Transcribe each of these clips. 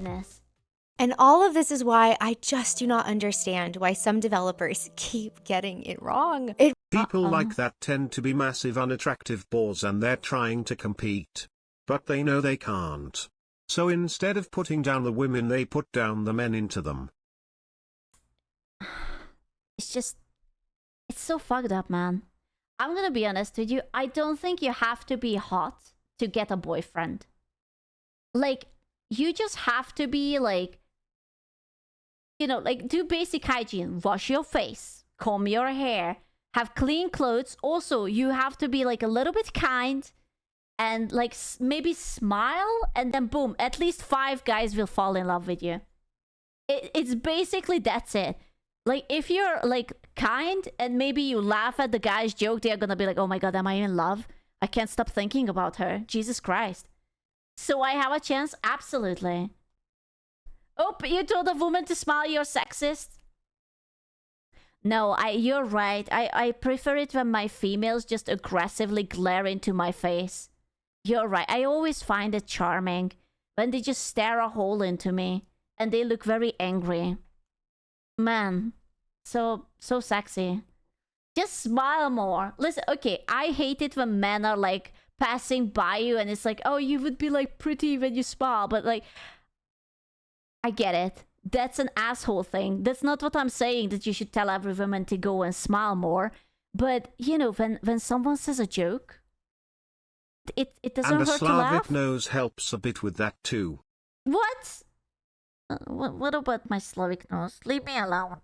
goodness. And all of this is why I just do not understand why some developers keep getting it wrong. People like that tend to be massive unattractive bores and they're trying to compete. But they know they can't. So instead of putting down the women, they put down the men into them. It's so fucked up, man. I'm gonna be honest with you. I don't think you have to be hot to get a boyfriend. Like, you just have to be like, you know, like, do basic hygiene, wash your face, comb your hair, have clean clothes. Also, you have to be like a little bit kind and like maybe smile, and then boom, at least 5 guys will fall in love with you. It's basically that's it. Like, if you're like kind and maybe you laugh at the guy's joke, they're gonna be like, oh my god, am I in love? I can't stop thinking about her. Jesus Christ. So I have a chance? Absolutely. Oh, you told a woman to smile, you're sexist? No, you're right. I prefer it when my females just aggressively glare into my face. You're right. I always find it charming when they just stare a hole into me and they look very angry. Man, so sexy. Just smile more. Listen, okay, I hate it when men are like passing by you and it's like, oh, you would be like pretty when you smile, but like, I get it. That's an asshole thing. That's not what I'm saying, that you should tell every woman to go and smile more. But, you know, when someone says a joke, it doesn't hurt to laugh. And a Slavic nose helps a bit with that too. What? What about my Slavic nose? Leave me alone.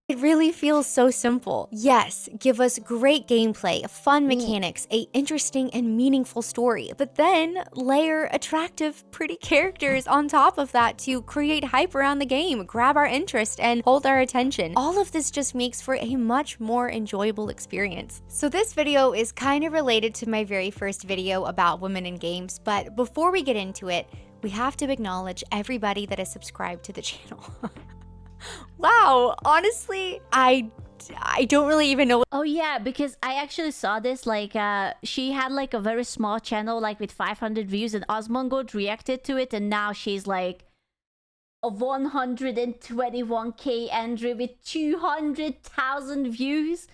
It really feels so simple. Yes, give us great gameplay, fun mechanics, a interesting and meaningful story, but then layer attractive, pretty characters on top of that to create hype around the game, grab our interest, and hold our attention. All of this just makes for a much more enjoyable experience. So this video is kind of related to my very first video about women in games, but before we get into it, we have to acknowledge everybody that is subscribed to the channel. Wow, honestly, I don't really even know. Oh yeah, because I actually saw this, like, she had like a very small channel, like with 500 views, and Osmongold reacted to it, and now she's like a 121k entry with 200,000 views.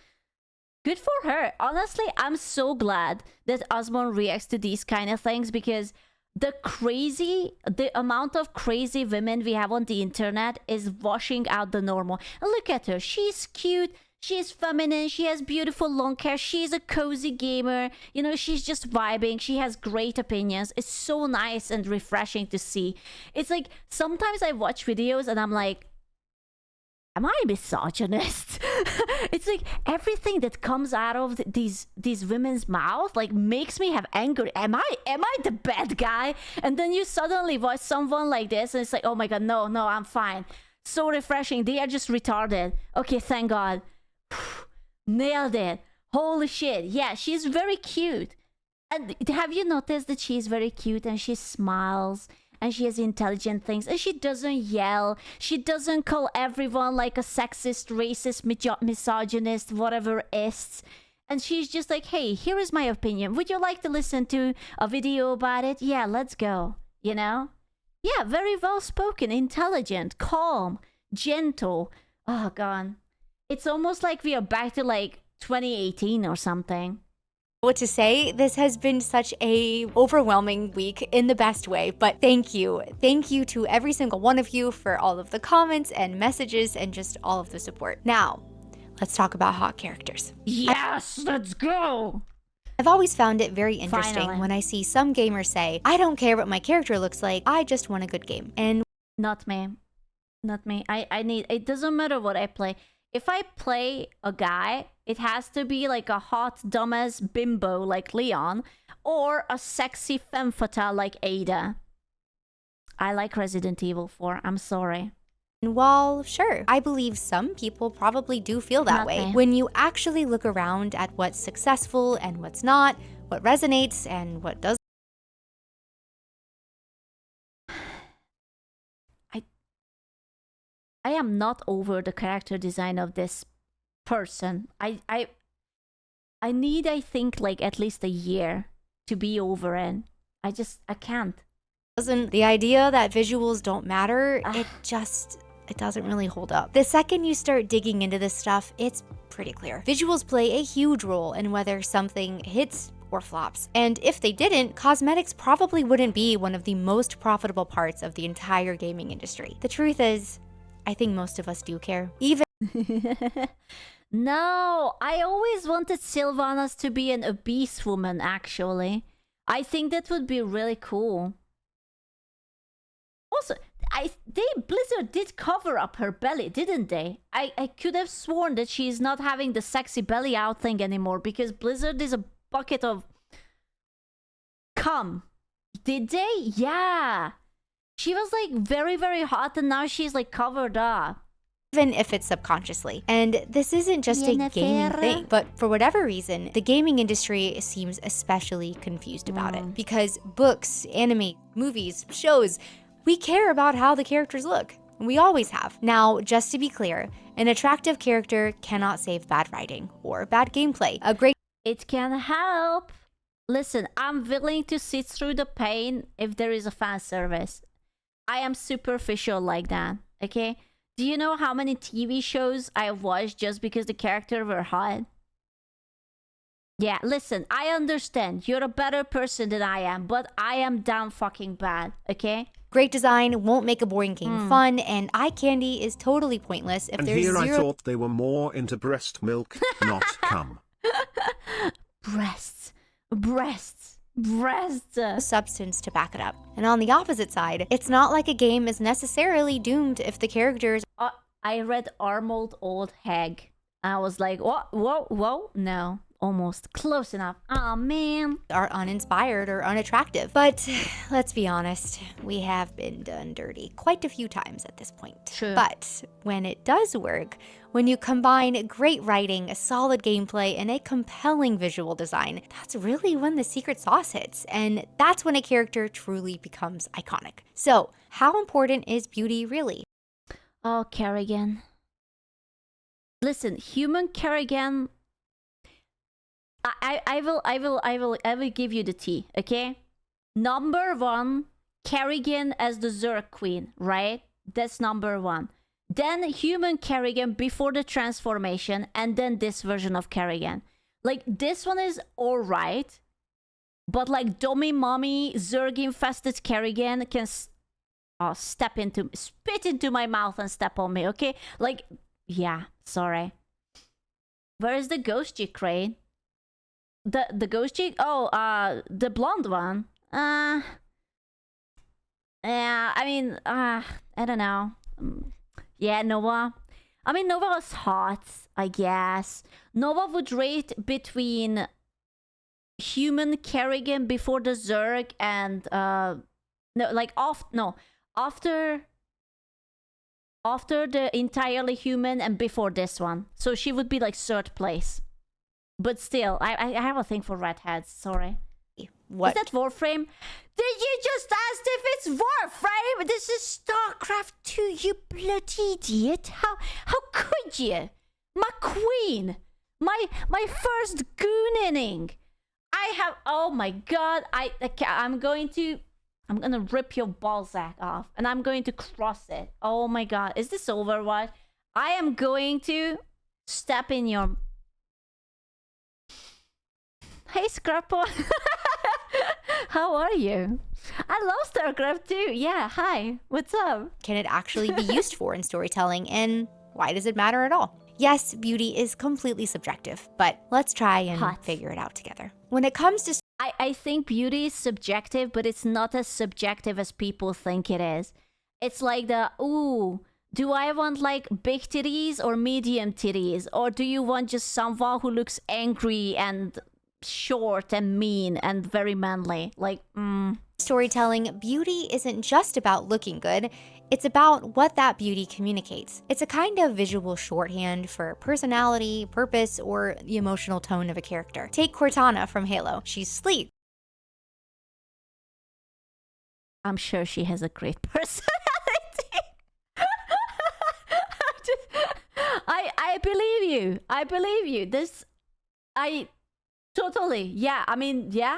Good for her. Honestly, I'm so glad that Osmond reacts to these kind of things, because the amount of crazy women we have on the internet is washing out the normal. And look at her. She's cute. She's feminine. She has beautiful long hair. She's a cozy gamer. You know, she's just vibing. She has great opinions. It's so nice and refreshing to see. It's like, sometimes I watch videos and I'm like, am I a misogynist? It's like everything that comes out of these women's mouth like makes me have anger. Am I the bad guy? And then you suddenly watch someone like this and it's like, oh my god, no, I'm fine. So refreshing. They are just retarded. Okay, thank god. Nailed it. Holy shit. Yeah, she's very cute. And have you noticed that she's very cute and she smiles? And she has intelligent things, and she doesn't yell. She doesn't call everyone like a sexist, racist, misogynist, whatever is. And she's just like, hey, here is my opinion. Would you like to listen to a video about it? Yeah, let's go. You know? Yeah, very well spoken, intelligent, calm, gentle. Oh, God. It's almost like we are back to like 2018 or something. What to say. This has been such a overwhelming week in the best way, but thank you to every single one of you for all of the comments and messages and just all of the support. Now let's talk about hot characters. Yes, let's go. I've always found it very interesting when I see some gamers say, I don't care what my character looks like, I just want a good game. And not me. I need, it doesn't matter what I play. If I play a guy, it has to be like a hot dumbass bimbo like Leon, or a sexy femme fatale like Ada. I like Resident Evil 4, I'm sorry. While, sure, I believe some people probably do feel that way. When you actually look around at what's successful and what's not, what resonates and what doesn't. I am not over the character design of this person. I need, I think, like at least a year to be over it. I can't. The idea that visuals don't matter, it doesn't really hold up. The second you start digging into this stuff, it's pretty clear. Visuals play a huge role in whether something hits or flops. And if they didn't, cosmetics probably wouldn't be one of the most profitable parts of the entire gaming industry. The truth is, I think most of us do care. Even No, I always wanted Sylvanas to be an obese woman, actually. I think that would be really cool. Also, Blizzard did cover up her belly, didn't they? I could have sworn that she's not having the sexy belly out thing anymore because Blizzard is a bucket of cum. Did they? Yeah. She was like very, very hot and now she's like covered up. Even if it's subconsciously. And this isn't just a gaming thing, but for whatever reason, the gaming industry seems especially confused about it. Because books, anime, movies, shows, we care about how the characters look. We always have. Now, just to be clear, an attractive character cannot save bad writing or bad gameplay. It can help. Listen, I'm willing to sit through the pain if there is a fan service. I am superficial like that, okay? Do you know how many TV shows I watched just because the characters were hot? Yeah, listen, I understand. You're a better person than I am, but I am damn fucking bad, okay? Great design won't make a boring game fun, and eye candy is totally pointless if there's here zero I thought they were more into breast milk, not cum. Breasts. substance to back it up. And on the opposite side, it's not like a game is necessarily doomed if the characters I read Armold Old Hag. I was like, whoa, no. Almost close enough. Oh man. are uninspired or unattractive. But let's be honest, we have been done dirty quite a few times at this point. True. But when it does work, when you combine great writing, a solid gameplay, and a compelling visual design, that's really when the secret sauce hits. And that's when a character truly becomes iconic. So, how important is beauty really? Oh, Kerrigan. Listen, human Kerrigan. I will give you the tea, okay? Number one, Kerrigan as the Zerg Queen, right? That's number one. Then human Kerrigan before the transformation, and then this version of Kerrigan. Like, this one is alright, but like Dummy Mommy, Zerg infested Kerrigan can spit into my mouth and step on me, okay? Like, yeah, sorry. Where is the ghost chick, Crane? The ghost chick? Oh, the blonde one. Yeah, I mean, I don't know. Yeah, Nova. I mean, Nova was hot, I guess. Nova would rate between human Kerrigan before the Zerg and after the entirely human and before this one. So she would be like third place. But still, I have a thing for redheads, sorry. What? Is that Warframe? Did you just ask if it's Warframe? This is StarCraft 2, you bloody idiot. How could you? My queen. My first goon inning. I have, oh my god, I'm gonna rip your ballsack off and I'm going to cross it. Oh my god, is this Overwatch? I am going to step in your... Hey, Scrappo. How are you? I love StarCraft too. Yeah, hi. What's up? Can it actually be used for in storytelling, and why does it matter at all? Yes, beauty is completely subjective, but let's try and figure it out together. When it comes to... I think beauty is subjective, but it's not as subjective as people think it is. It's like ooh, do I want like big titties or medium titties? Or do you want just someone who looks angry and short and mean and very manly? Like, Storytelling, beauty isn't just about looking good, it's about what that beauty communicates. It's a kind of visual shorthand for personality, purpose, or the emotional tone of a character. Take Cortana from Halo. She's sleek. I'm sure she has a great personality. I believe you. I believe you. Totally. Yeah, I mean, yeah.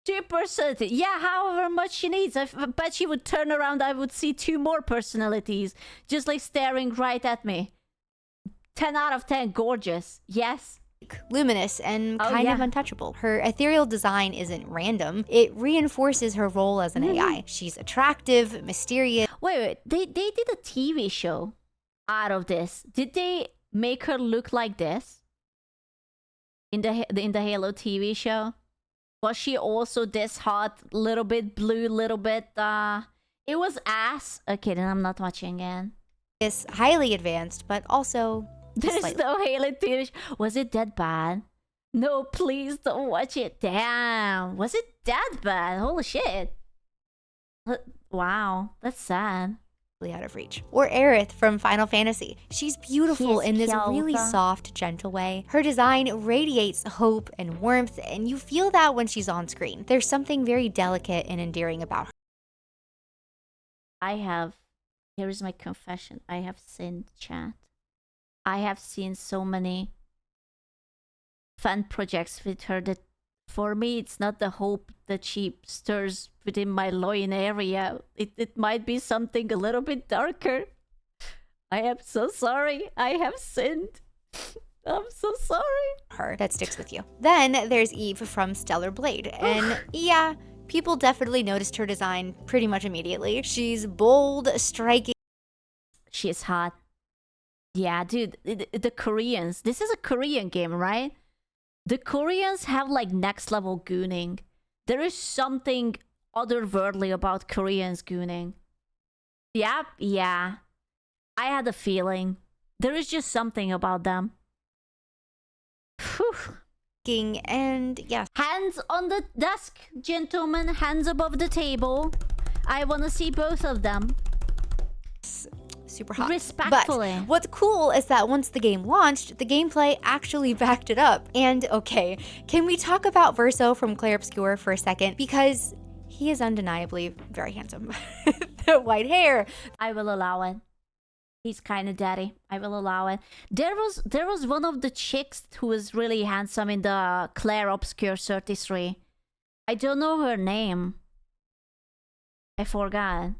2 personalities. Yeah, however much she needs. I bet she would turn around, I would see 2 more personalities. Just like staring right at me. 10 out of 10, gorgeous. Yes. Luminous and Oh, kind of yeah. untouchable. Her ethereal design isn't random. It reinforces her role as an AI. She's attractive, mysterious. Wait. They did a TV show out of this. Did they make her look like this? In the Halo TV show? Was she also this hot, little bit blue, little bit, it was ass. Okay, then I'm not watching again. Is highly advanced, but also There's slightly. no Halo TV show. Was it that bad? No, please don't watch it. Damn. Was it that bad? Holy shit. Wow, that's sad. Out of reach. Or Aerith from Final Fantasy. She's beautiful She's in this cute. really soft, gentle way. Her design radiates hope and warmth, and you feel that when she's on screen. There's something very delicate and endearing about her. Here is my confession. I have sinned, chat. I have seen so many fan projects with her that for me, it's not the hope that she stirs within my loin area. It might be something a little bit darker. I am so sorry. I have sinned. I'm so sorry. Her that sticks with you. Then there's Eve from Stellar Blade. And yeah, people definitely noticed her design pretty much immediately. She's bold, striking. She's hot. Yeah, dude, the Koreans. This is a Korean game, right? The Koreans have like next level gooning. There is something otherworldly about Koreans gooning. Yep, yeah. I had a feeling. There is just something about them. Whew. And yes, Hands on the desk, gentlemen. Hands above the table. I want to see both of them. super hot. Respectfully. But what's cool is that once the game launched, the gameplay actually backed it up. And okay, can we talk about Verso from Clair Obscur for a second? Because he is undeniably very handsome. The white hair. I will allow it. He's kind of daddy. I will allow it. There was one of the chicks who was really handsome in the Clair Obscur 33. I don't know her name. I forgot.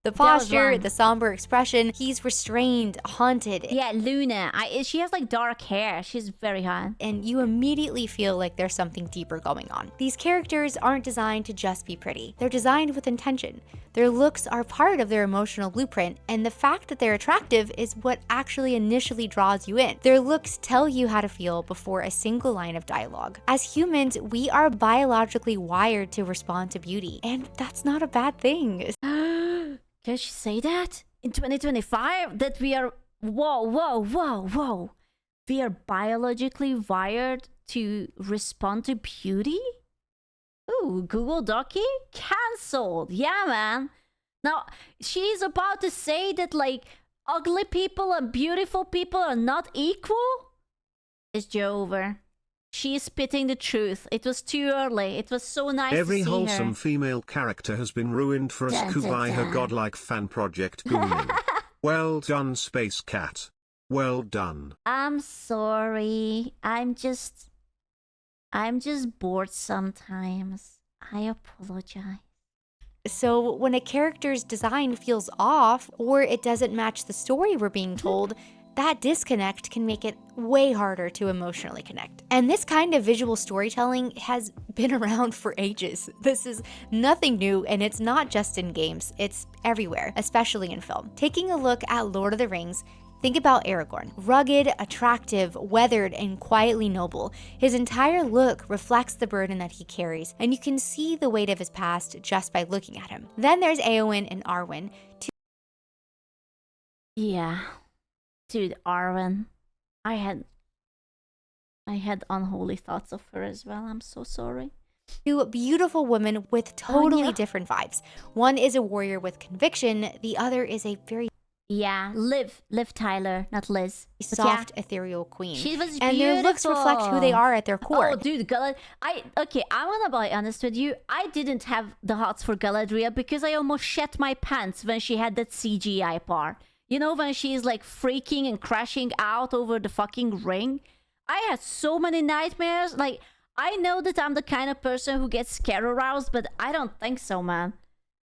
The That was posture, one. the somber expression, he's restrained, haunted. Yeah, Luna. She has like dark hair. She's very hot. And you immediately feel like there's something deeper going on. These characters aren't designed to just be pretty. They're designed with intention. Their looks are part of their emotional blueprint, and the fact that they're attractive is what actually initially draws you in. Their looks tell you how to feel before a single line of dialogue. As humans, we are biologically wired to respond to beauty, and that's not a bad thing. Can she say that? In 2025? That we are... Whoa. We are biologically wired to respond to beauty? Ooh, Google Docky? Cancelled. Yeah, man. Now, she's about to say that, like, ugly people and beautiful people are not equal? It's Joe over. She is spitting the truth. It was too early. It was so nice Every to see wholesome her. female character has been ruined for us Dun, dun, by her dun. godlike fan project Gooning. Well done, Space Cat. Well done. I'm sorry. I'm just bored sometimes. I apologize. So when a character's design feels off, or it doesn't match the story we're being told, that disconnect can make it way harder to emotionally connect. And this kind of visual storytelling has been around for ages. This is nothing new, and it's not just in games, it's everywhere, especially in film. Taking a look at Lord of the Rings, think about Aragorn. Rugged, attractive, weathered, and quietly noble. His entire look reflects the burden that he carries, and you can see the weight of his past just by looking at him. Then there's Éowyn and Arwen. Yeah. Dude, Arwen. I had unholy thoughts of her as well. I'm so sorry. Two beautiful women with totally yeah. different vibes. One is a warrior with conviction, the other is a very Yeah, Liv Tyler, not Liz. But soft, yeah, ethereal queen. she was and their looks reflect who they beautiful. are at their core. Oh, dude, I'm gonna be honest with you. I didn't have the hots for Galadriel because I almost shat my pants when she had that CGI part. You know, when she's like freaking and crashing out over the fucking ring. I had so many nightmares. Like, I know that I'm the kind of person who gets scare aroused, but I don't think so, man.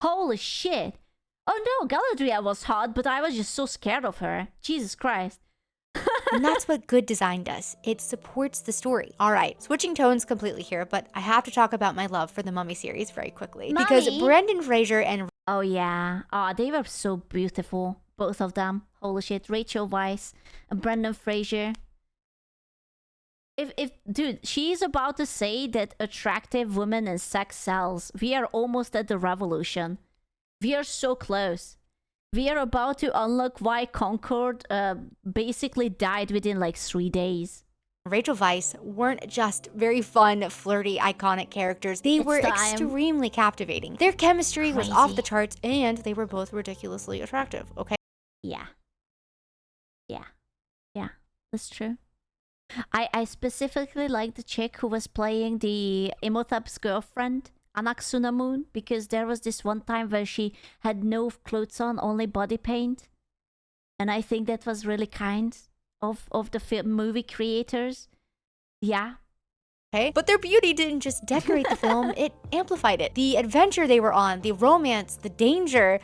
Holy shit. Oh no, Galadriel was hot, but I was just so scared of her. Jesus Christ. And that's what good design does. It supports the story. All right, switching tones completely here, but I have to talk about my love for the Mummy series very quickly. Because Mummy? Brendan Fraser and Oh yeah. Oh, they were so beautiful. Both of them. Holy shit. Rachel Weisz and Brendan Fraser. If dude, she's about to say that attractive women and sex sells. We are almost at the revolution. We are so close. We are about to unlock why Concord basically died within like 3 days. Rachel Weisz weren't just very fun, flirty, iconic characters. They were extremely captivating. Their chemistry was off the charts, and they were both ridiculously attractive, okay? Yeah. Yeah. That's true. I specifically like the chick who was playing the Imhotep's girlfriend, Anaxunamun, because there was this one time where she had no clothes on, only body paint. And I think that was really kind of the movie creators. Yeah. Okay. But their beauty didn't just decorate the film, it amplified it. The adventure they were on, the romance, the danger.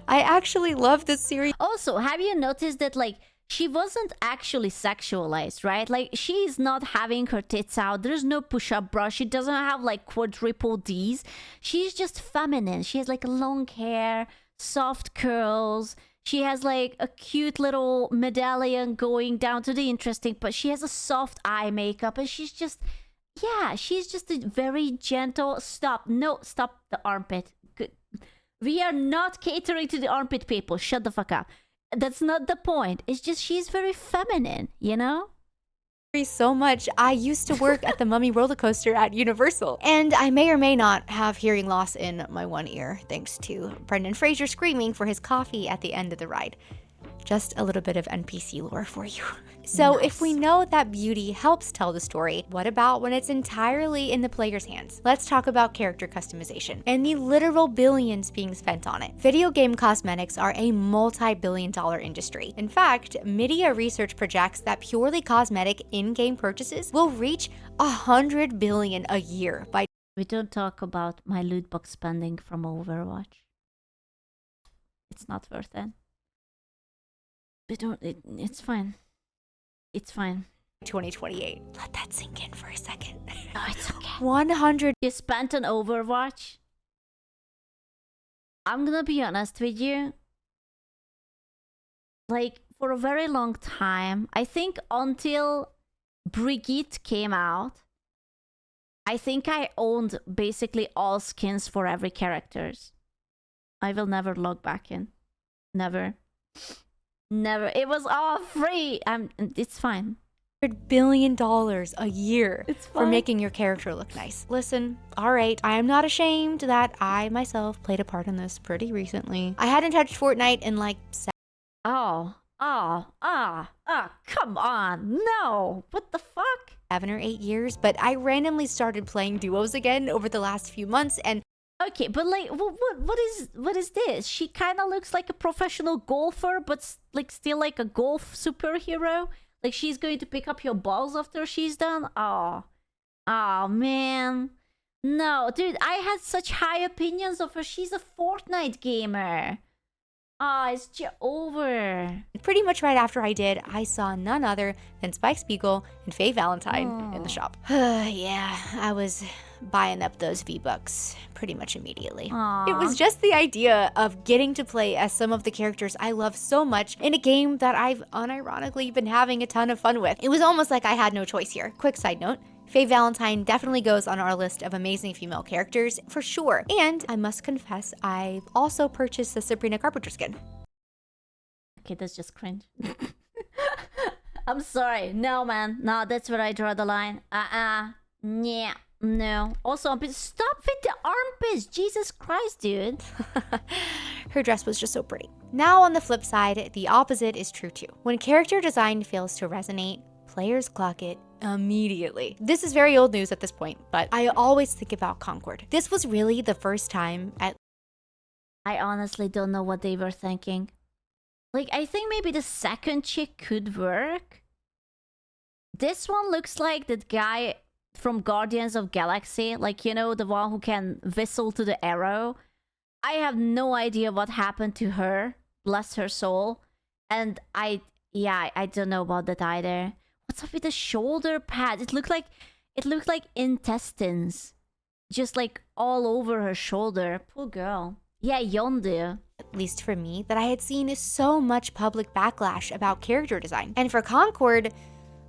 I actually love this series. Also, have you noticed that, like, she wasn't actually sexualized, right? Like, she's not having her tits out. There's no push-up bra. She doesn't have, like, quadruple Ds. She's just feminine. She has, like, long hair, soft curls. She has, like, a cute little medallion going down to the interesting, but she has a soft eye makeup, and she's just... Yeah, she's just a very gentle... Stop the armpit. Good. We are not catering to the armpit people. Shut the fuck up. That's not the point. It's just she's very feminine, you know? So much. I used to work at the Mummy roller coaster at Universal, and I may or may not have hearing loss in my one ear thanks to Brendan Fraser screaming for his coffee at the end of the ride. Just a little bit of NPC lore for you. So Nice. If we know that beauty helps tell the story, what about when it's entirely in the player's hands? Let's talk about character customization and the literal billions being spent on it. Video game cosmetics are a multi-billion-dollar industry. In fact, media research projects that purely cosmetic in-game purchases will reach $100 billion a year by... We don't talk about my loot box spending from Overwatch. It's not worth it. It's fine. It's fine. 2028. Let that sink in for a second. No, it's okay. 100. You spent on Overwatch? I'm gonna be honest with you. Like, for a very long time, I think until Brigitte came out, I think I owned basically all skins for every characters. I will never log back in. Never. Never. It was all free. It's fine. $100 billion a year It's for fine. making your character look nice. Listen, all right, I am not ashamed that I myself played a part in this pretty recently. I hadn't touched Fortnite in like Come on. No. What the fuck? 7 or 8 years, but I randomly started playing duos again over the last few months, and Okay, but like, what is this? She kind of looks like a professional golfer, but like still like a golf superhero. Like she's going to pick up your balls after she's done. Oh man, no, dude. I had such high opinions of her. She's a Fortnite gamer. It's just over. pretty much right after I did, I saw none other than Spike Spiegel and Faye Valentine in the shop. Yeah, I was buying up those V-Bucks pretty much immediately. Aw. It was just the idea of getting to play as some of the characters I love so much in a game that I've unironically been having a ton of fun with. It was almost like I had no choice here. Quick side note, Faye Valentine definitely goes on our list of amazing female characters, for sure. And I must confess, I've also purchased the Sabrina Carpenter skin. Okay, that's just cringe. I'm sorry. No, man. No, that's where I draw the line. Yeah. No. Also, stop with the armpits. Jesus Christ, dude. Her dress was just so pretty. Now on the flip side, the opposite is true too. When character design fails to resonate, players clock it immediately. This is very old news at this point, but I always think about Concord. This was really the first time I honestly don't know what they were thinking. Like, I think maybe the second chick could work. This one looks like that guy from Guardians of Galaxy, like, you know, the one who can whistle to the arrow. I have no idea what happened to her, bless her soul. And I don't know about that either. What's up with the shoulder pad? It looked like intestines, just like all over her shoulder. Poor girl. Yeah, Yondu. At least for me, that I had seen so much public backlash about character design. And for Concord,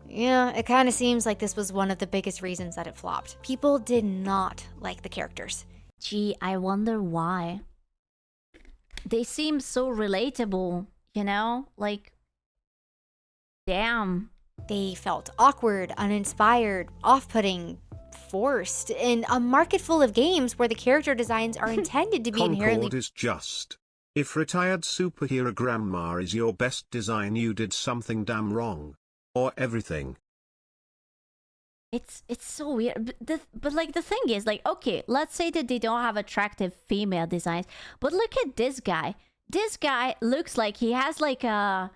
yeah, it kind of seems like this was one of the biggest reasons that it flopped. People did not like the characters. Gee, I wonder why. They seem so relatable, you know? Like, damn. They felt awkward, uninspired, off-putting, forced, in a market full of games where the character designs are intended to be inherently... Concord is just. If retired superhero grandma is your best design, you did something damn wrong. Or everything. It's so weird. But like the thing is, like, okay, let's say that they don't have attractive female designs, but look at this guy. This guy looks like he has like an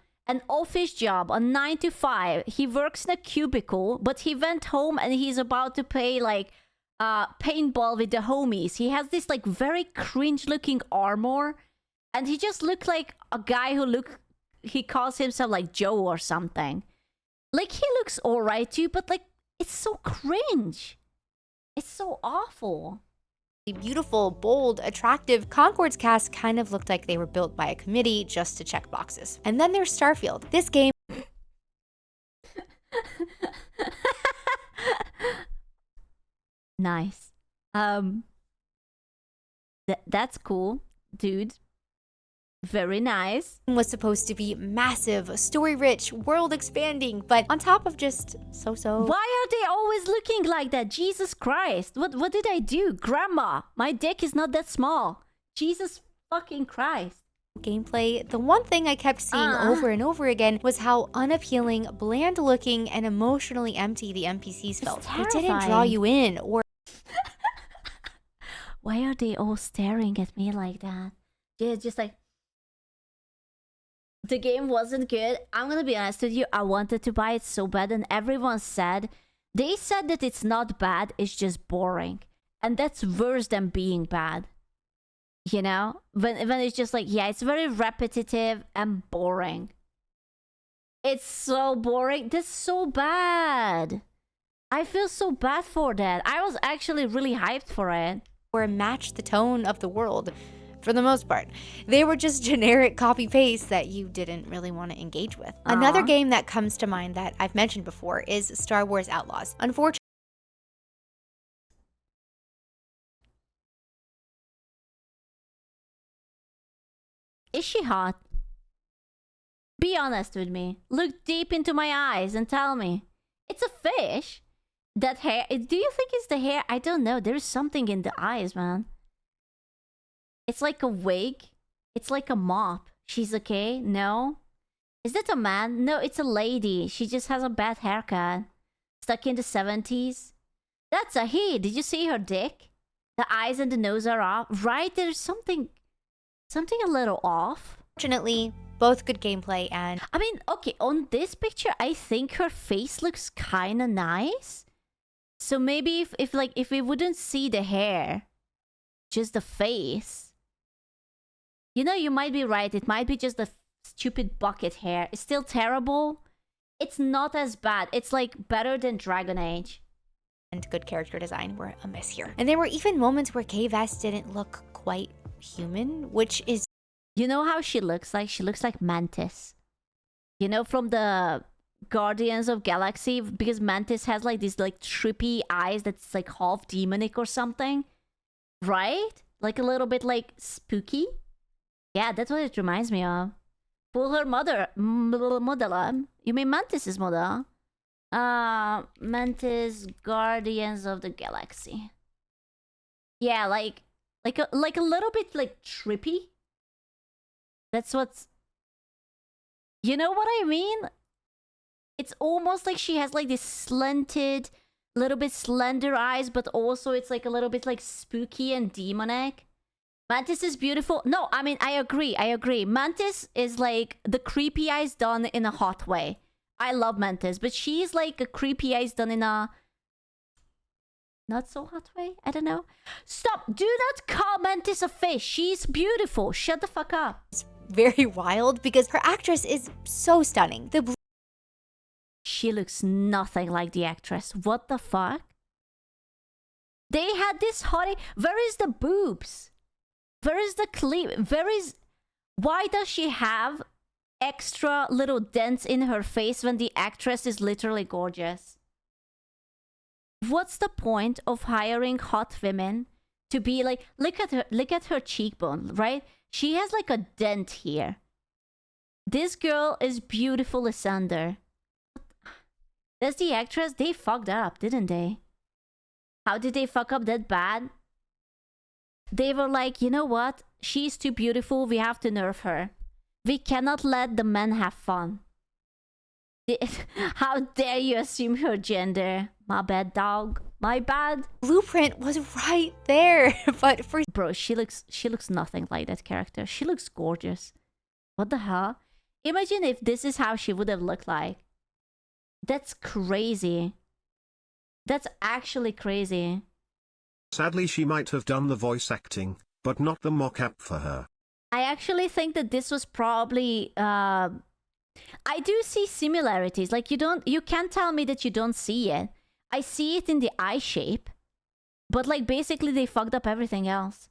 office job, a 9 to 5. He works in a cubicle, but he went home and he's about to play like paintball with the homies. He has this like very cringe looking armor, and he just looks like a guy he calls himself like Joe or something. Like, he looks alright too, but like, it's so cringe. It's so awful. Beautiful, bold, attractive. Concord's cast kind of looked like they were built by a committee just to check boxes. And then there's Starfield. This game... Nice. That's cool, dude. Very nice. Was supposed to be massive, story-rich, world-expanding, but on top of just so-so. Why are they always looking like that? Jesus Christ. What did I do? Grandma, my dick is not that small. Jesus fucking Christ. Gameplay, the one thing I kept seeing over and over again was how unappealing, bland-looking, and emotionally empty the NPCs felt. It didn't draw you in, or... Why are they all staring at me like that? Yeah, just like... The game wasn't good. I'm gonna be honest with you, I wanted to buy it so bad, and everyone said... They said that it's not bad, it's just boring. And that's worse than being bad. You know? When it's just like, yeah, it's very repetitive and boring. It's so boring. That's so bad. I feel so bad for that. I was actually really hyped for it. Or match the tone of the world. For the most part, they were just generic copy-paste that you didn't really want to engage with. Another game that comes to mind that I've mentioned before is Star Wars Outlaws. Unfortunately, is she hot? Be honest with me. Look deep into my eyes and tell me. It's a fish. That hair, do you think it's the hair? I don't know. There's something in the eyes, man. It's like a wig. It's like a mop. She's okay? No? Is that a man? No, it's a lady. She just has a bad haircut. Stuck in the 70s. That's a he. Did you see her dick? The eyes and the nose are off. Right? There's something a little off. Fortunately, both good gameplay and... I mean, okay, on this picture, I think her face looks kind of nice. So maybe if we wouldn't see the hair, just the face... You know, you might be right. It might be just the stupid bucket hair. It's still terrible. It's not as bad. It's like better than Dragon Age. And good character design were a miss here. And there were even moments where Kay Vess didn't look quite human, which is... You know how she looks like? She looks like Mantis. You know, from the Guardians of Galaxy? Because Mantis has like these like trippy eyes that's like half demonic or something. Right? Like a little bit like spooky. Yeah, that's what it reminds me of. Pull her mother. You mean Mantis's mother? Mantis, Guardians of the Galaxy. Yeah, like a little bit like trippy. That's what's... You know what I mean? It's almost like she has like this slanted, little bit slender eyes, but also it's like a little bit like spooky and demonic. Mantis is beautiful. No, I mean, I agree. Mantis is like the creepy eyes done in a hot way. I love Mantis, but she's like a creepy eyes done in a not so hot way. I don't know. Stop! Do not comment this a face. She's beautiful. Shut the fuck up. Very wild because her actress is so stunning. She looks nothing like the actress. What the fuck? They had this hottie. Where is the boobs? Where is the cleave? Why does she have extra little dents in her face when the actress is literally gorgeous? What's the point of hiring hot women to be like, look at her cheekbone, right? She has like a dent here. This girl is beautiful as thunder. That's the actress. They fucked up, didn't they? How did they fuck up that bad? They were like, you know what? She's too beautiful. We have to nerf her. We cannot let the men have fun. How dare you assume her gender? My bad, dog. My bad. Blueprint was right there, but for bro, she looks nothing like that character. She looks gorgeous. What the hell? Imagine if this is how she would have looked like. That's crazy. That's actually crazy. Sadly, she might have done the voice acting, but not the mock-up for her. I actually think that this was probably I do see similarities. Like you can't tell me that you don't see it. I see it in the eye shape. But like basically they fucked up everything else.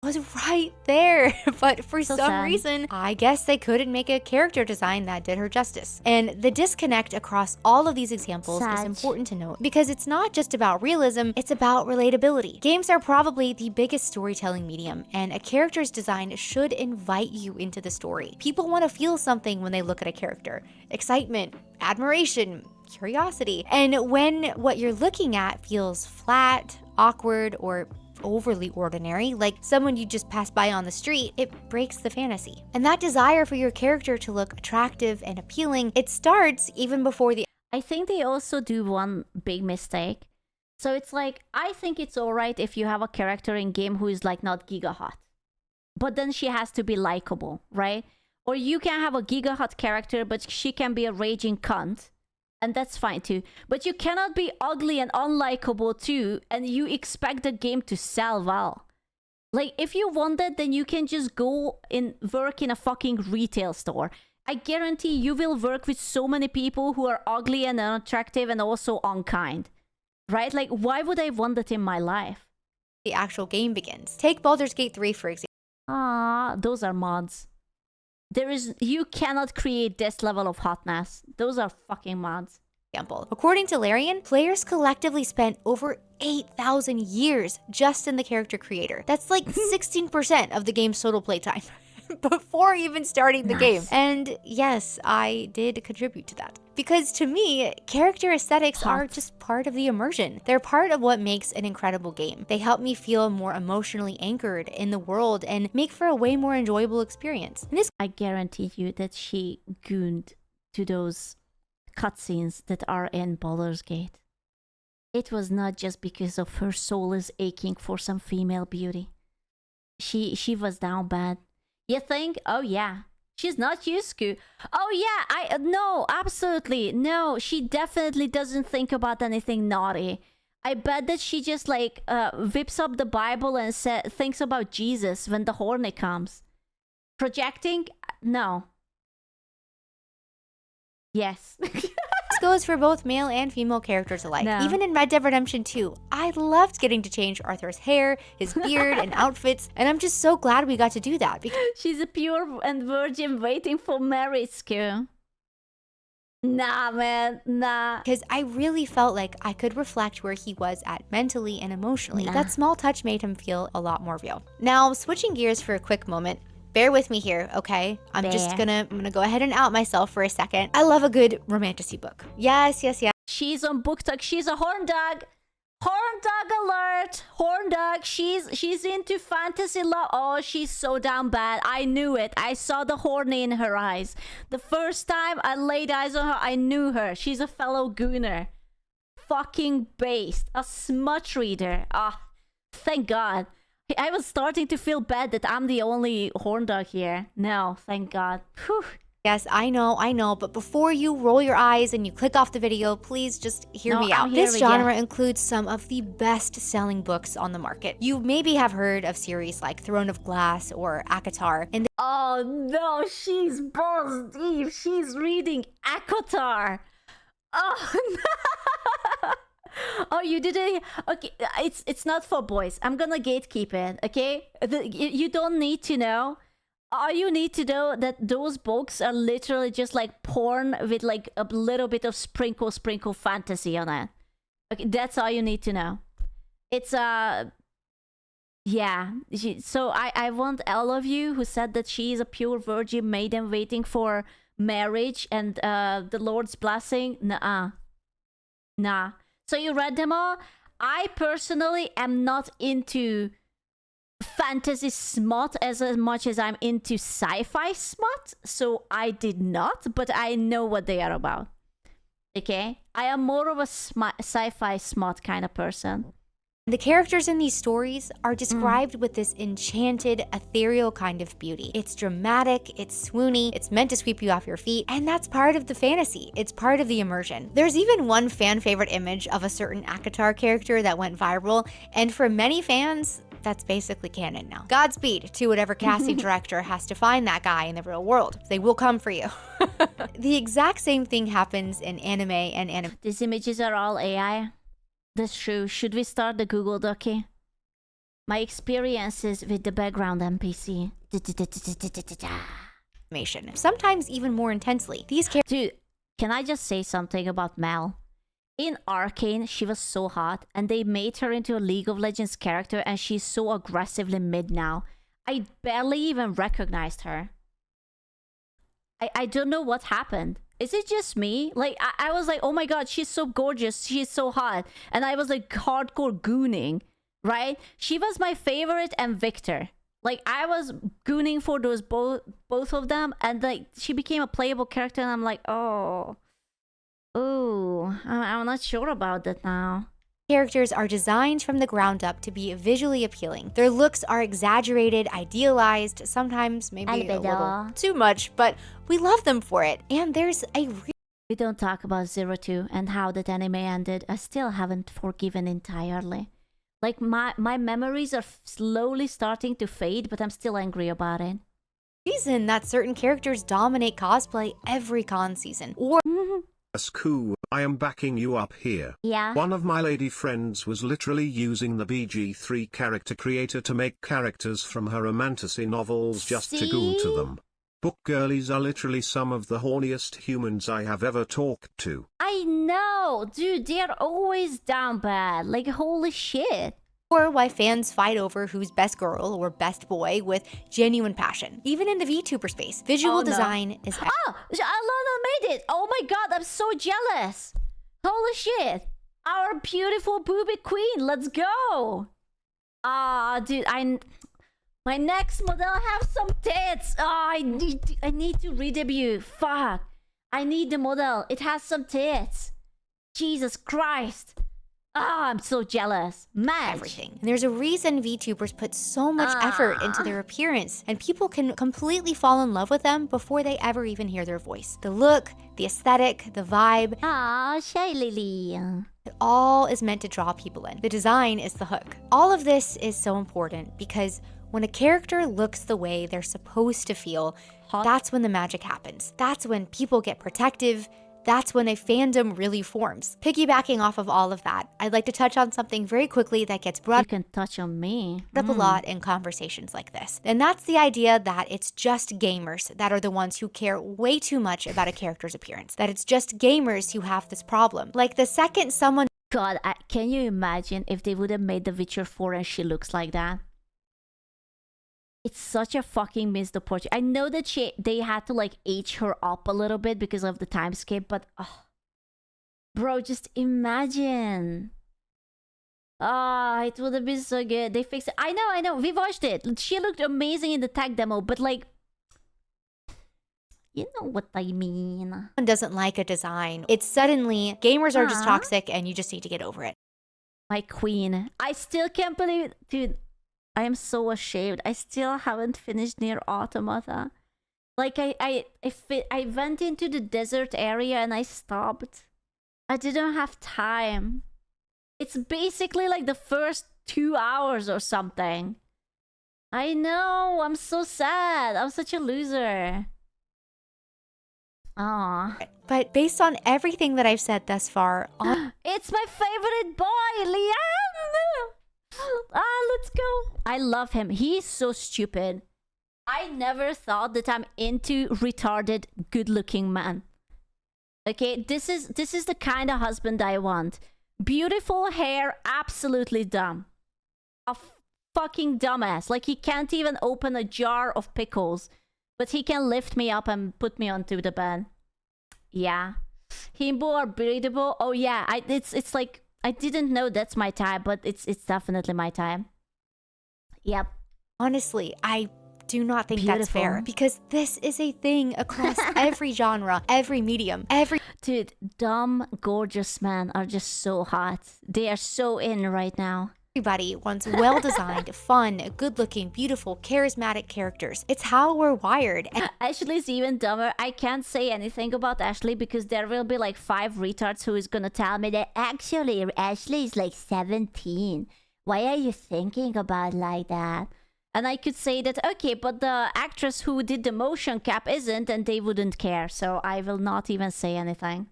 Was right there, but for So some sad. reason, I guess they couldn't make a character design that did her justice. And the disconnect across all of these examples is Sad. important to note because it's not just about realism, it's about relatability. Games are probably the biggest storytelling medium, and a character's design should invite you into the story. People want to feel something when they look at a character. Excitement, admiration, curiosity. And when what you're looking at feels flat, awkward, or overly ordinary, like someone you just passed by on the street, it breaks the fantasy. And that desire for your character to look attractive and appealing, it starts even before the I think they also do one big mistake. So it's like, I think it's alright if you have a character in game who is like not giga hot. But then she has to be likable, right? Or you can have a giga hot character, but she can be a raging cunt. And that's fine too. But you cannot be ugly and unlikable too, and you expect the game to sell well. Like, if you want that, then you can just go and work in a fucking retail store. I guarantee you will work with so many people who are ugly and unattractive and also unkind. Right? Like, why would I want that in my life? actual game begins. Take Baldur's Gate 3 for example. Ah, those are mods. You cannot create this level of hotness. Those are fucking mods. According to Larian, players collectively spent over 8,000 years just in the character creator. That's like 16% of the game's total playtime before even starting the game. And yes, I did contribute to that. Because to me, character aesthetics are just part of the immersion. They're part of what makes an incredible game. They help me feel more emotionally anchored in the world and make for a way more enjoyable experience. And this I guarantee you that she gooned to those cutscenes that are in Baldur's Gate. It was not just because of her soul is aching for some female beauty. She was down bad. You think? Oh yeah. She's not Yusuke. Oh yeah, no, absolutely. No, she definitely doesn't think about anything naughty. I bet that she just like whips up the Bible and thinks about Jesus when the horny comes. Projecting? No. Yes. This goes for both male and female characters alike. No. Even in Red Dead Redemption 2, I loved getting to change Arthur's hair, his beard, and outfits, and I'm just so glad we got to do that. Because She's a pure and virgin waiting for marriage, Q. Nah, man, nah. I really felt like I could reflect where he was at mentally and emotionally. Nah. That small touch made him feel a lot more real. Now, switching gears for a quick moment. Bear with me here, okay? I'm gonna go ahead and out myself for a second. I love a good romantasy book. Yes. She's on BookTok. She's a horn dog. Horn dog alert. Horn dog. She's into fantasy love. Oh, she's so damn bad. I knew it. I saw the horny in her eyes. The first time I laid eyes on her, I knew her. She's a fellow gooner. Fucking based. A smut reader. Ah, thank God. I was starting to feel bad that I'm the only horn dog here. No, thank God. Whew. Yes, I know, but before you roll your eyes and you click off the video, please just hear No, me I'm out. here This with genre ya. includes some of the best-selling books on the market. You maybe have heard of series like Throne of Glass or ACOTAR, and Oh no, she's balls deep. She's reading Akotar. Oh no. Oh, you didn't. Okay, it's not for boys. I'm gonna gatekeep it. Okay, you don't need to know. All you need to know that those books are literally just like porn with like a little bit of sprinkle fantasy on it. Okay, that's all you need to know. It's yeah. So I want all of you who said that she is a pure virgin maiden waiting for marriage and the Lord's blessing. Nah. So you read them all? I personally am not into fantasy smut as much as I'm into sci-fi smut. So I did not, but I know what they are about. Okay? I am more of a sci-fi smut kind of person. the characters in these stories are described with this enchanted, ethereal kind of beauty. It's dramatic, it's swoony, it's meant to sweep you off your feet, and that's part of the fantasy. It's part of the immersion. There's even one fan favorite image of a certain ACOTAR character that went viral, and for many fans, that's basically canon now. Godspeed to whatever casting director has to find that guy in the real world. They will come for you. The exact same thing happens in anime and anime. These images are all AI. That's true. Should we start the Google Docky? My experiences with the background NPC. Sometimes even more intensely. These Dude, can I just say something about Mel? In Arcane, she was so hot, and they made her into a League of Legends character, and she's so aggressively mid now. I barely even recognized her. I don't know what happened. Is it just me? Like, I was like, oh my god, she's so gorgeous, she's so hot. And I was like hardcore gooning, right? She was my favorite and Victor. Like, I was gooning for those both of them, and like, she became a playable character, and I'm like, oh, I'm not sure about that now. characters are designed from the ground up to be visually appealing. Their looks are exaggerated, idealized, sometimes maybe a little too much, but we love them for it. And there's a We don't talk about Zero Two and how that anime ended. I still haven't forgiven entirely. Like, my memories are slowly starting to fade, but I'm still angry about it. reason that certain characters dominate cosplay every con season. Or Asku, I am backing you up here. Yeah. One of my lady friends was literally using the BG3 character creator to make characters from her romantasy novels just to goon to them. Book girlies are literally some of the horniest humans I have ever talked to. I know, dude, they're always down bad. Like, holy shit. why fans fight over who's best girl or best boy with genuine passion. Even in the VTuber space, visual design is... Oh, Alana made it. Oh my god, I'm so jealous. Holy shit. Our beautiful booby queen. Let's go. Ah, dude, my next model have some tits. Oh, I need to redebut. Fuck. I need the model. It has some tits. Jesus Christ. Ah, I'm so jealous. Match. everything. And there's a reason VTubers put so much effort into their appearance, and people can completely fall in love with them before they ever even hear their voice. The look, the aesthetic, the vibe, Ah, shy Lily. it all is meant to draw people in. The design is the hook. All of this is so important because when a character looks the way they're supposed to feel, that's when the magic happens. That's when people get protective. That's when a fandom really forms. Piggybacking off of all of that, I'd like to touch on something very quickly that gets brought You can touch on me. up a lot in conversations like this. And that's the idea that it's just gamers that are the ones who care way too much about a character's appearance. That it's just gamers who have this problem. Like the second someone God, can you imagine if they would have made the Witcher 4 and she looks like that? It's such a fucking missed opportunity. I know that they had to like age her up a little bit because of the time skip, but bro, just imagine. It would have been so good. They fixed it. I know. We watched it. She looked amazing in the tech demo, but like, you know what I mean. doesn't like a design, it's suddenly gamers are just toxic and you just need to get over it. My queen. I still can't believe it. Dude, I am so ashamed. I still haven't finished Near Automata. Like I went into the desert area and I stopped. I didn't have time. It's basically like the first 2 hours or something. I know, I'm so sad. I'm such a loser. Aw. But based on everything that I've said thus far, It's my favorite boy, Liam! Let's go. I love him. He's so stupid. I never thought that I'm into retarded, good-looking man. Okay, this is the kind of husband I want. Beautiful hair, absolutely dumb. A fucking dumbass. Like, he can't even open a jar of pickles, but he can lift me up and put me onto the bed. Yeah. Himbo or breathable. Oh yeah, it's like I didn't know that's my type, but it's definitely my type. Yep. honestly, I do not think that's Beautiful. fair because this is a thing across every genre, every medium, every Dude, dumb, gorgeous men are just so hot. They are so in right now. everybody wants well-designed, fun, good-looking, beautiful, charismatic characters. It's how we're wired. And Ashley's even dumber. I can't say anything about Ashley because there will be like 5 retards who is gonna tell me that actually Ashley is like 17. Why are you thinking about like that? And I could say that, okay, but the actress who did the motion cap isn't, and they wouldn't care. So I will not even say anything.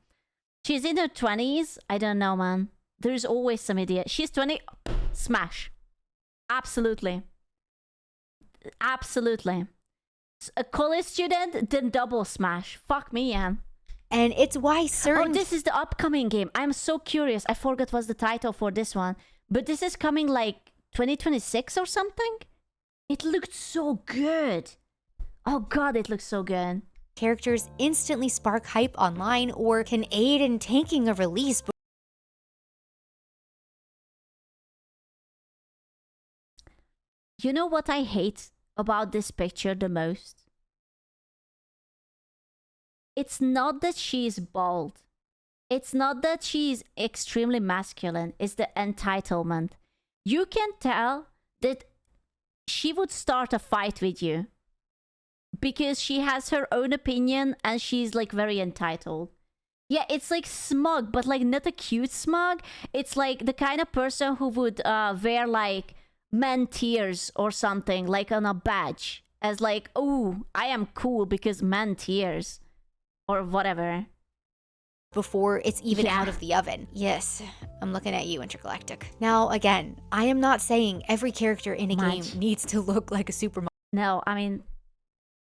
She's in her 20s. I don't know, man. There's always some idiot. She's 20. Smash. Absolutely. Absolutely. A college student, then double smash. Fuck me, man. and it's why Oh, certain this is the upcoming game. I'm so curious. I forgot what's the title for this one. But this is coming like 2026 or something? It looked so good. Oh god, it looks so good. characters instantly spark hype online or can aid in tanking a release. You know what I hate about this picture the most? It's not that she's bald. It's not that she's extremely masculine. It's the entitlement. You can tell that she would start a fight with you because she has her own opinion and she's like very entitled. Yeah, it's like smug, but like not a cute smug. It's like the kind of person who would wear like man tears or something, like on a badge, as like, oh, I am cool because man tears or whatever. Before it's even Yeah. out of the oven. Yes, I'm looking at you, Intergalactic. Now, again, I am not saying every character in a Much. game needs to look like a supermodel. No, I mean,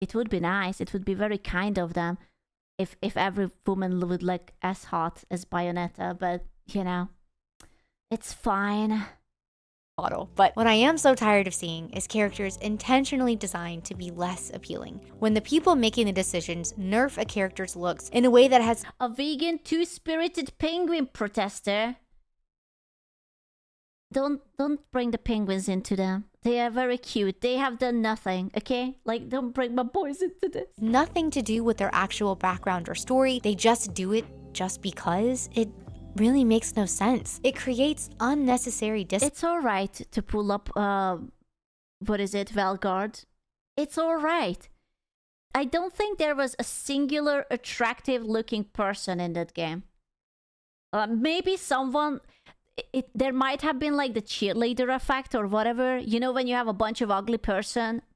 it would be nice. It would be very kind of them if every woman would look as hot as Bayonetta, but you know, it's fine. But what I am so tired of seeing is characters intentionally designed to be less appealing. When the people making the decisions nerf a character's looks in a way that has A vegan two-spirited penguin protester. Don't bring the penguins into them. They are very cute. They have done nothing, okay? Like, don't bring my boys into this. nothing to do with their actual background or story, they just do it just because, it really makes no sense. It creates unnecessary It's alright to pull up, what is it, Valgard? It's alright. I don't think there was a singular attractive looking person in that game. Maybe someone... there might have been like the cheerleader effect or whatever. You know, when you have a bunch of ugly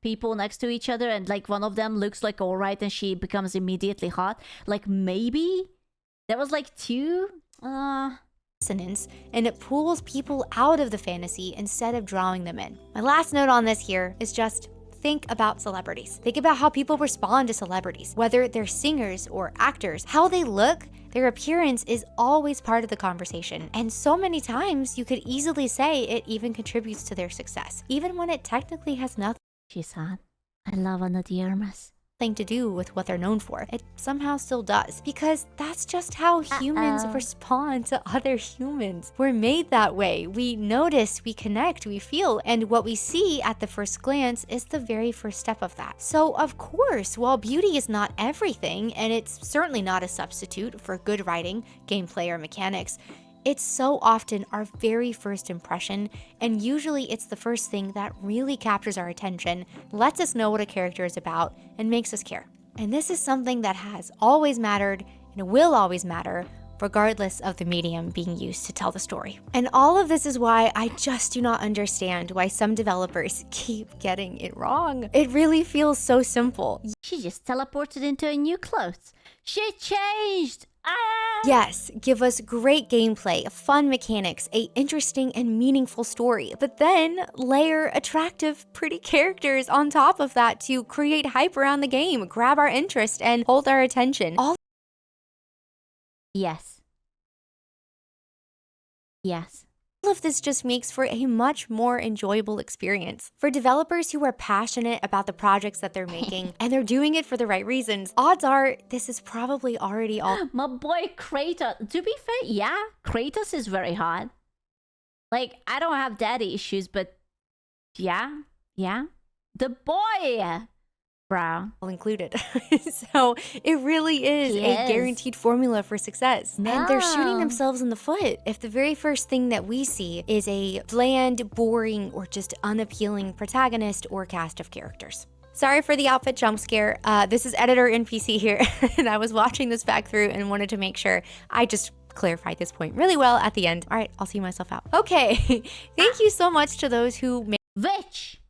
people next to each other and like one of them looks like alright and she becomes immediately hot. Like maybe there was like 2. dissonance, and it pulls people out of the fantasy instead of drawing them in. My last note on this here is just think about celebrities. Think about how people respond to celebrities, whether they're singers or actors. How they look, their appearance is always part of the conversation. And so many times you could easily say it even contributes to their success, even when it technically has nothing She's hot. I love Ana de Armas. to do with what they're known for. It somehow still does, because that's just how humans respond to other humans. We're made that way. We notice, we connect, we feel, and what we see at the first glance is the very first step of that. So of course, while beauty is not everything, and it's certainly not a substitute for good writing, gameplay, or mechanics, it's so often our very first impression, and usually it's the first thing that really captures our attention, lets us know what a character is about, and makes us care. And this is something that has always mattered and will always matter, regardless of the medium being used to tell the story. And all of this is why I just do not understand why some developers keep getting it wrong. It really feels so simple. She just teleported into her new clothes. She changed! Ah! Yes, give us great gameplay, fun mechanics, a interesting and meaningful story, but then layer attractive, pretty characters on top of that to create hype around the game, grab our interest, and hold our attention. Yes. Yes. All of this just makes for a much more enjoyable experience. For developers who are passionate about the projects that they're making and they're doing it for the right reasons, odds are this is probably already all. My boy Kratos. To be fair, yeah, Kratos is very hot. Like, I don't have daddy issues, but yeah. The boy! Bro. Included. So it really is a guaranteed formula for success. No. And they're shooting themselves in the foot if the very first thing that we see is a bland, boring, or just unappealing protagonist or cast of characters. Sorry for the outfit jump scare. This is Editor NPC here, and I was watching this back through and wanted to make sure I just clarified this point really well at the end. All right, I'll see myself out. Okay, thank you so much to those who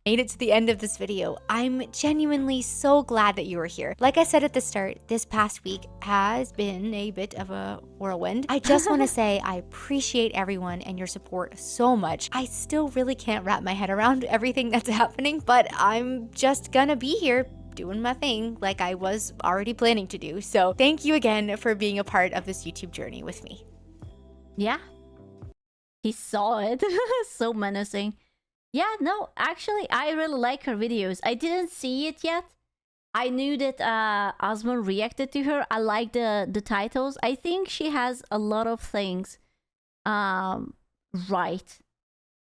made it to the end of this video. I'm genuinely so glad that you were here. Like I said at the start, this past week has been a bit of a whirlwind. I just want to say I appreciate everyone and your support so much. I still really can't wrap my head around everything that's happening, but I'm just gonna be here doing my thing like I was already planning to do. So thank you again for being a part of this YouTube journey with me. Yeah. He saw it. So menacing. Yeah, no, actually, I really like her videos. I didn't see it yet. I knew that Osman reacted to her. I like the titles. I think she has a lot of things right